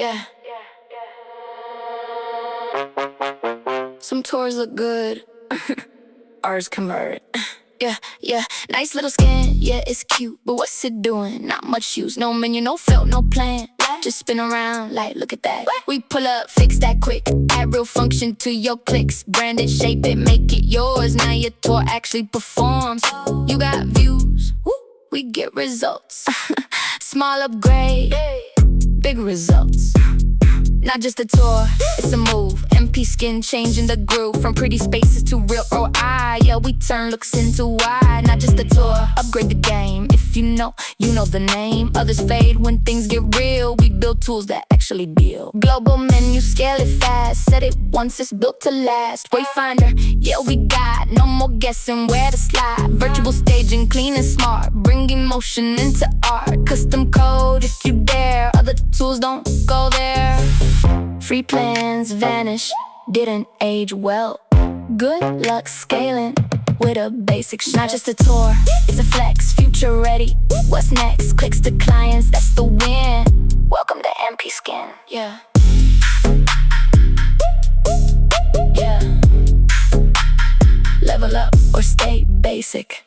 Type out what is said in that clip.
Yeah. Some tours look good. Ours convert. Yeah. Nice little skin, yeah, it's cute. But what's it doing? Not much use. No menu, no felt, no plan. Just spin around like, look at that. We pull up, fix that quick. Add real function to your clicks. Brand it, shape it, make it yours. Now your tour actually performs. You got views, we get results. Small upgrade, big results. Not just a tour, it's a move. MPskin changing the groove. From pretty spaces to real ROI. Yeah, we turn looks into why. Not just a tour, upgrade the game. If you know the name. Others fade when things get real. We build tools that actually build. Global menu, scale it fast. Said it once, it's built to last. Wayfinder, yeah, we got no more guessing where to slide. Virtual staging, clean and smart. Bringing motion into art. Custom code if you dare. Other tools don't go there. Free plans vanish, didn't age well. Good luck scaling with a basic shell. Not just a tour, it's a flex, future ready. What's next? Clicks to clients, that's the win. Welcome to MPskin. Yeah. Level up or stay basic.